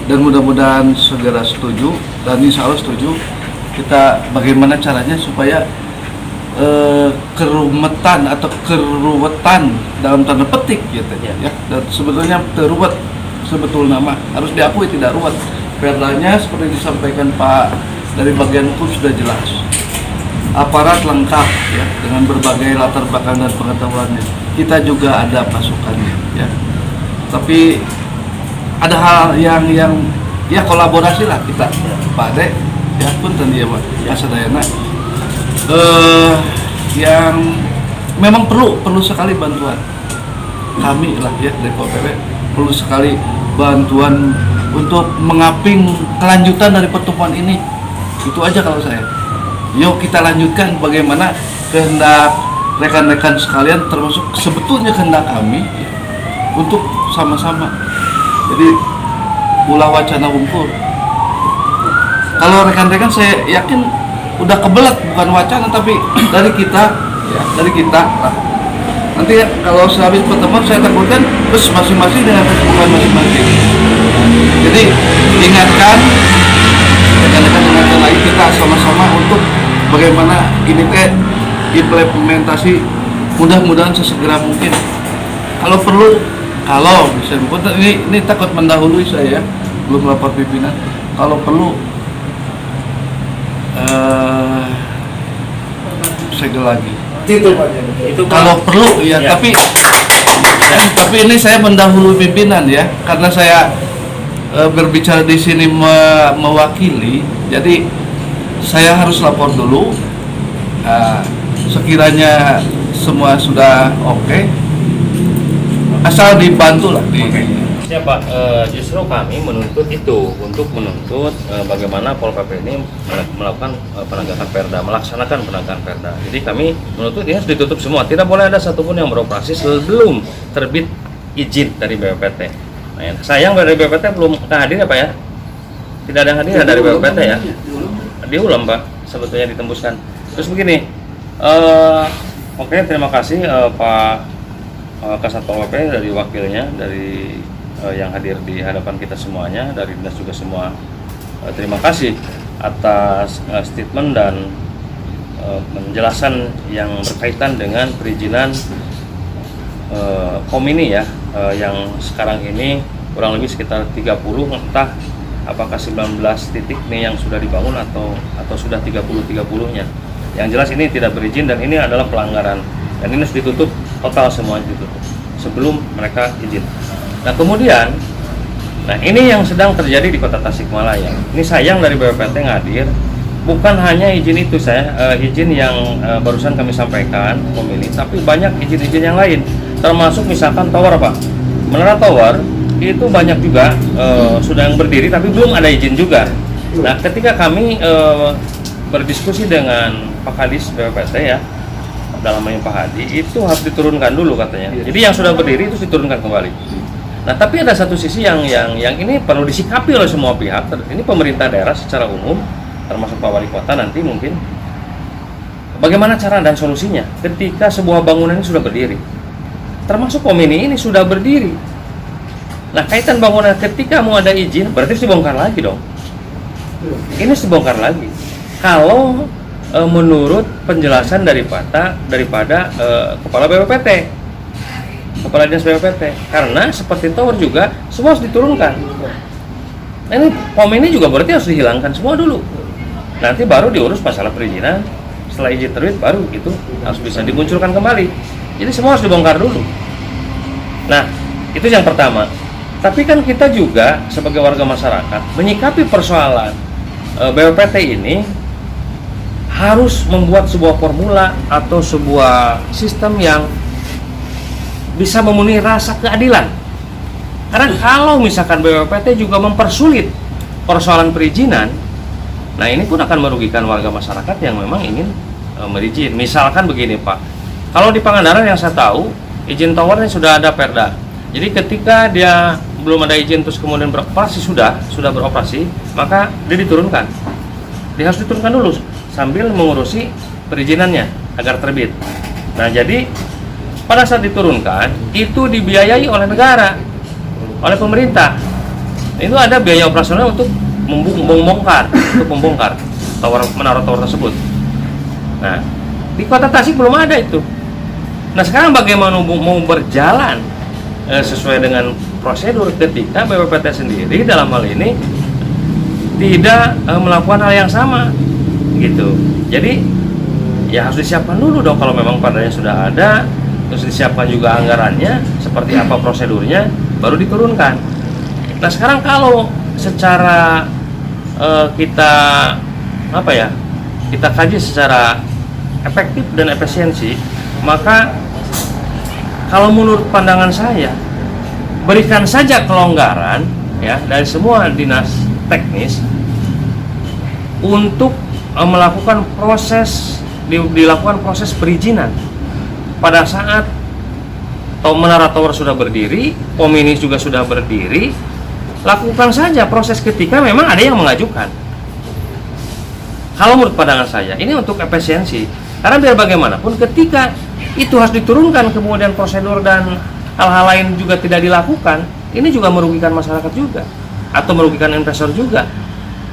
dan mudah-mudahan segera setuju, dan insya Allah setuju. Kita bagaimana caranya supaya kerumetan atau keruwetan dalam tanda petik gitu ya. Dan sebetulnya teruwet sebetulnya nama harus diakui tidak ruwet. Perdanya seperti disampaikan Pak dari bagian hukum sudah jelas. Aparat lengkap ya dengan berbagai latar belakang dan pengetahuannya. Kita juga ada pasukannya ya. Tapi ada hal yang ya kolaborasi lah kita Pak Ade ya pun tadi ya Pak ya sadayana yang memang perlu sekali bantuan kami lah ya dari Pol PP, perlu sekali bantuan untuk mengaping kelanjutan dari pertemuan ini. Itu aja kalau saya. Yuk kita lanjutkan bagaimana kehendak rekan-rekan sekalian, termasuk sebetulnya kehendak kami ya, untuk sama-sama. Jadi ulah wacana wungkul. Kalau rekan-rekan saya yakin udah kebelet, bukan wacana tapi dari kita ya, dari kita lah. Nanti ya, kalau sehabis pertemuan saya takutkan terus masing-masing dengan kesibukan masing-masing. Jadi ingatkan rekan-rekan, ingatkan lagi kita sama-sama untuk bagaimana ini implementasi mudah-mudahan sesegera mungkin. Kalau perlu, kalau bisa ini takut mendahului saya, belum lapor pimpinan. Kalau perlu segel lagi. Itu Pak. Itu Kalau perlu ya, Ya. tapi ini saya mendahului pimpinan ya, karena saya berbicara di sini mewakili, jadi saya harus lapor dulu. Sekiranya semua sudah oke, asal dibantu lah. Ya Pak, justru kami menuntut itu untuk menuntut bagaimana Pol PP ini melakukan penegakan perda, melaksanakan penegakan perda. Jadi kami menuntut ini harus ditutup semua, tidak boleh ada satupun yang beroperasi sebelum terbit izin dari BPPT. Nah, ya, sayang dari BPPT belum hadir ya Pak ya? Tidak ada yang hadir dari BPPT ya? Diulang Pak, sebetulnya ditembuskan. Terus begini, oke, terima kasih Pak Kasat Pol PP dari wakilnya, dari yang hadir di hadapan kita semuanya, dari dinas juga semua. Terima kasih atas statement dan penjelasan yang berkaitan dengan perizinan POM ini ya, yang sekarang ini kurang lebih sekitar 30, entah apakah 19 titik nih yang sudah dibangun atau sudah 30-30-nya. Yang jelas ini tidak berizin dan ini adalah pelanggaran, dan ini harus ditutup total, semuanya ditutup sebelum mereka izin. Nah kemudian, ini yang sedang terjadi di Kota Tasikmalaya. Ini sayang dari BPPT hadir, bukan hanya izin itu izin yang barusan kami sampaikan pemilih, tapi banyak izin-izin yang lain, termasuk misalkan tower Pak. Menara tower itu banyak juga sudah yang berdiri tapi belum ada izin juga. Nah ketika kami berdiskusi dengan Pak Kadis BPPT ya, dalam hal Pak Hadi, itu harus diturunkan dulu katanya. Jadi yang sudah berdiri itu diturunkan kembali. Nah, tapi ada satu sisi yang ini perlu disikapi oleh semua pihak. Ini pemerintah daerah secara umum, termasuk Pak Wali Kota nanti mungkin. Bagaimana cara dan solusinya ketika sebuah bangunan ini sudah berdiri? Termasuk POM ini sudah berdiri. Nah, kaitan bangunan ketika mau ada izin, berarti harus dibongkar lagi dong. Ini harus dibongkar lagi. Kalau menurut penjelasan daripada Kepala BPPT, Kepala Dinas BPPT, karena seperti tower juga semua harus diturunkan. Nah, ini POM ini juga berarti harus dihilangkan semua dulu. Nanti baru diurus masalah perizinan. Setelah izin terbit baru itu harus bisa dimunculkan kembali. Jadi semua harus dibongkar dulu. Nah, itu yang pertama. Tapi kan kita juga sebagai warga masyarakat menyikapi persoalan BPPT ini harus membuat sebuah formula atau sebuah sistem yang bisa memenuhi rasa keadilan. Karena kalau misalkan BPPT juga mempersulit persoalan perizinan, nah ini pun akan merugikan warga masyarakat yang memang ingin berizin. Misalkan begini Pak, kalau di Pangandaran yang saya tahu, izin towernya sudah ada perda. Jadi ketika dia belum ada izin terus kemudian beroperasi, sudah beroperasi, maka dia diturunkan. Dia harus diturunkan dulu sambil mengurusi perizinannya agar terbit. Nah jadi pada saat diturunkan, itu dibiayai oleh negara, oleh pemerintah. Itu ada biaya operasional untuk membongkar menara tower tersebut. Nah, di Kota Tasik belum ada itu. Nah, sekarang bagaimana mau berjalan sesuai dengan prosedur ketika BPPT sendiri dalam hal ini tidak melakukan hal yang sama, gitu. Jadi, ya harus disiapkan dulu dong kalau memang perdanya sudah ada. Terus disiapkan juga anggarannya, seperti apa prosedurnya, baru diturunkan. Nah sekarang kalau secara kita kaji secara efektif dan efisiensi, maka kalau menurut pandangan saya, berikan saja kelonggaran ya dari semua dinas teknis untuk melakukan dilakukan proses perizinan. Pada saat menara tower sudah berdiri, POM ini juga sudah berdiri, lakukan saja proses ketika memang ada yang mengajukan. Kalau menurut pandangan saya, ini untuk efisiensi. Karena biar bagaimanapun ketika itu harus diturunkan, kemudian prosedur dan hal-hal lain juga tidak dilakukan, ini juga merugikan masyarakat juga, atau merugikan investor juga.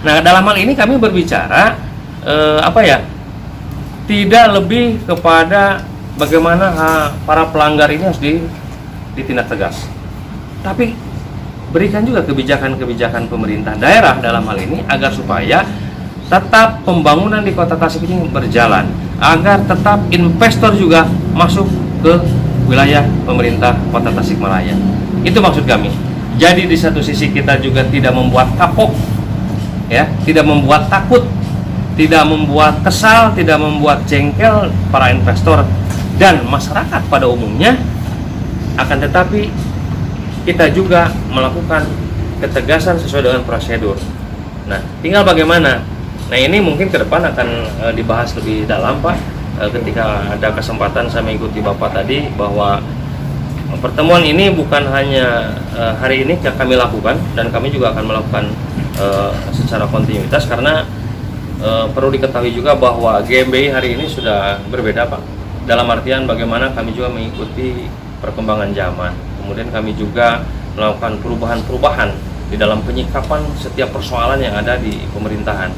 Nah, dalam hal ini kami berbicara, tidak lebih kepada bagaimana para pelanggar ini harus ditindak tegas, tapi berikan juga kebijakan-kebijakan pemerintah daerah dalam hal ini agar supaya tetap pembangunan di Kota Tasik ini berjalan, agar tetap investor juga masuk ke wilayah pemerintah Kota Tasikmalaya. Itu maksud kami. Jadi di satu sisi kita juga tidak membuat kapok, ya, tidak membuat takut, tidak membuat kesal, tidak membuat jengkel para investor dan masyarakat pada umumnya. Akan tetapi kita juga melakukan ketegasan sesuai dengan prosedur. Nah, tinggal bagaimana. Nah, ini mungkin ke depan akan dibahas lebih dalam, Pak. Ketika ada kesempatan saya mengikuti Bapak tadi, bahwa pertemuan ini bukan hanya hari ini kami lakukan, dan kami juga akan melakukan secara kontinuitas, karena perlu diketahui juga bahwa GMBI hari ini sudah berbeda, Pak. Dalam artian bagaimana kami juga mengikuti perkembangan zaman. Kemudian kami juga melakukan perubahan-perubahan di dalam penyikapan setiap persoalan yang ada di pemerintahan.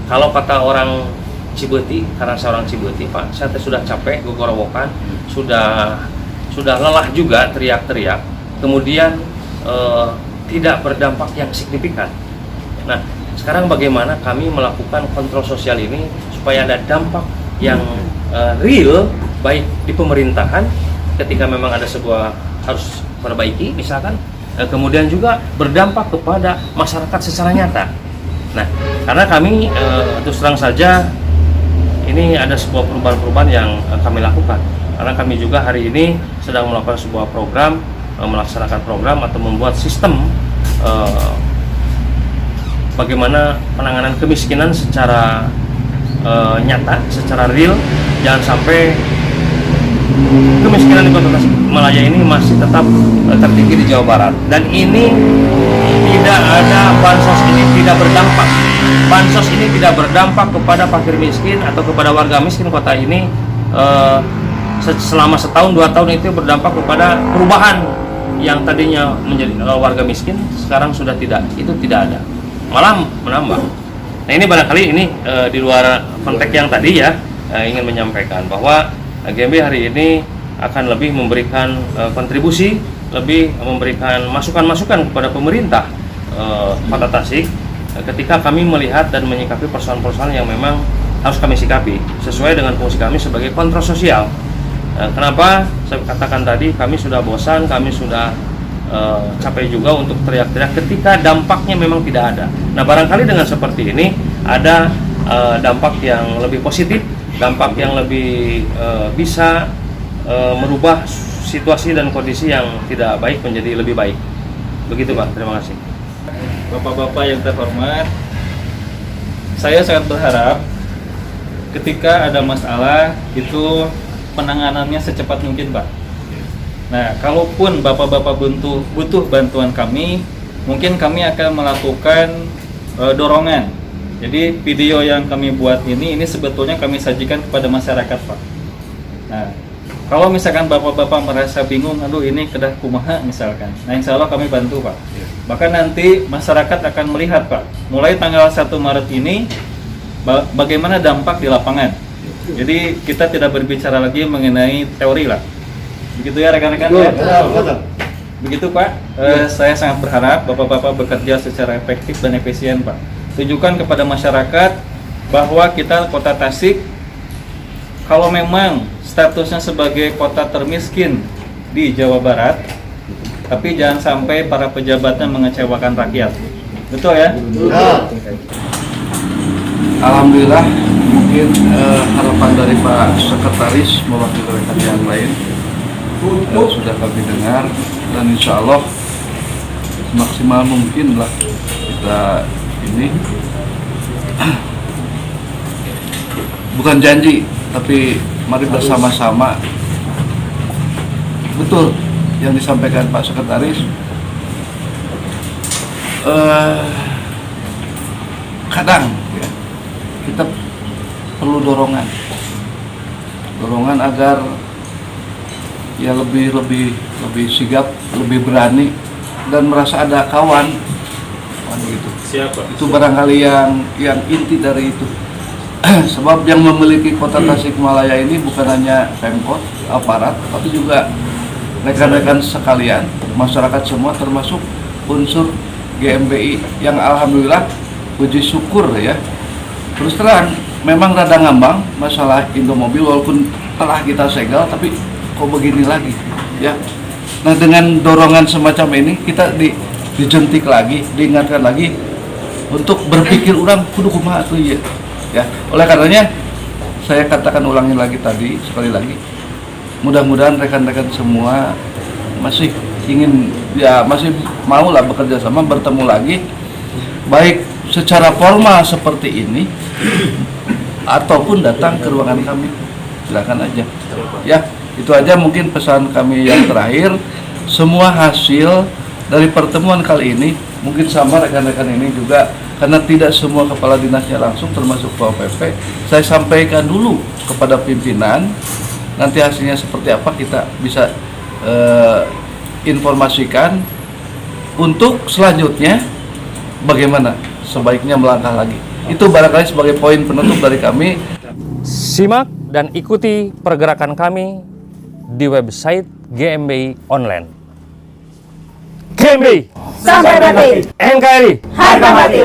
Kalau kata orang Cibeti, karena saya orang Cibeti, Pak, saya sudah capek gogorowokan, sudah lelah juga teriak-teriak, kemudian tidak berdampak yang signifikan. Nah, sekarang bagaimana kami melakukan kontrol sosial ini supaya ada dampak yang real, baik di pemerintahan ketika memang ada sebuah harus perbaiki misalkan, kemudian juga berdampak kepada masyarakat secara nyata. Nah, karena kami terus terang saja ini ada sebuah perubahan-perubahan yang kami lakukan, karena kami juga hari ini sedang melakukan sebuah program, melaksanakan program atau membuat sistem bagaimana penanganan kemiskinan secara nyata, secara real. Jangan sampai kemiskinan di Kota Tasikmalaya ini masih tetap tertinggi di Jawa Barat, dan ini tidak ada bansos ini tidak berdampak. Bansos ini tidak berdampak kepada fakir miskin atau kepada warga miskin kota ini. Selama setahun 2 tahun itu berdampak kepada perubahan yang tadinya menjadi warga miskin, sekarang sudah tidak, itu tidak ada, malah menambah. Nah, ini barangkali ini di luar konteks yang tadi ya, ingin menyampaikan bahwa GMBI hari ini akan lebih memberikan kontribusi, lebih memberikan masukan-masukan kepada pemerintah Kota Tasik ketika kami melihat dan menyikapi persoalan-persoalan yang memang harus kami sikapi sesuai dengan fungsi kami sebagai kontrol sosial. Kenapa saya katakan tadi, kami sudah bosan, kami sudah capek juga untuk teriak-teriak ketika dampaknya memang tidak ada. Nah, barangkali dengan seperti ini ada dampak yang lebih positif, dampak yang lebih bisa merubah situasi dan kondisi yang tidak baik menjadi lebih baik. Begitu, Pak. Terima kasih. Bapak-bapak yang terhormat, saya sangat berharap ketika ada masalah itu penanganannya secepat mungkin, Pak. Nah, kalaupun bapak-bapak butuh bantuan kami, mungkin kami akan melakukan dorongan. Jadi video yang kami buat ini sebetulnya kami sajikan kepada masyarakat, Pak. Nah, kalau misalkan bapak-bapak merasa bingung, aduh ini kedah kumaha misalkan, nah insya Allah kami bantu, Pak. Bahkan nanti masyarakat akan melihat, Pak, mulai tanggal 1 Maret ini bagaimana dampak di lapangan. Jadi kita tidak berbicara lagi mengenai teori lah. Begitu ya rekan-rekan? Begitu, Pak. Saya sangat berharap bapak-bapak bekerja secara efektif dan efisien, Pak. Tunjukkan kepada masyarakat bahwa kita Kota Tasik, kalau memang statusnya sebagai kota termiskin di Jawa Barat, tapi jangan sampai para pejabatnya mengecewakan rakyat. Betul ya? Alhamdulillah, mungkin harapan dari Pak Sekretaris mewakili rekan yang lain sudah kami dengar, dan insya Allah maksimal mungkin lah kita ini bukan janji, tapi mari bersama-sama. Betul yang disampaikan Pak Sekretaris, kadang ya, kita perlu dorongan agar ya lebih sigap, lebih berani, dan merasa ada kawan gitu. Siapa? Itu barangkali yang inti dari itu. Sebab yang memiliki Kota Tasikmalaya ini bukan hanya Pemkot, aparat, tapi juga rekan-rekan sekalian, masyarakat semua, termasuk unsur GMBI yang alhamdulillah puji syukur ya, terus terang memang rada ngambang masalah Indomobil, walaupun telah kita segel tapi kok begini lagi ya. Nah dengan dorongan semacam ini kita dijentik lagi, diingatkan lagi untuk berpikir ulang kudu kumaha atuh ieu ya. Oleh karenanya saya katakan ulangi lagi tadi sekali lagi, mudah-mudahan rekan-rekan semua masih ingin ya, masih mau lah bekerja sama, bertemu lagi baik secara formal seperti ini ataupun datang ke ruangan kami, silakan aja ya. Itu aja mungkin pesan kami yang terakhir. Semua hasil dari pertemuan kali ini mungkin sama rekan-rekan ini juga, karena tidak semua kepala dinasnya langsung termasuk POPP, saya sampaikan dulu kepada pimpinan. Nanti hasilnya seperti apa kita bisa informasikan untuk selanjutnya bagaimana sebaiknya melangkah lagi. Itu barangkali sebagai poin penutup dari kami. Simak dan ikuti pergerakan kami di website GMBI Online. GMBI Sampai mati. NKRI Harga mati.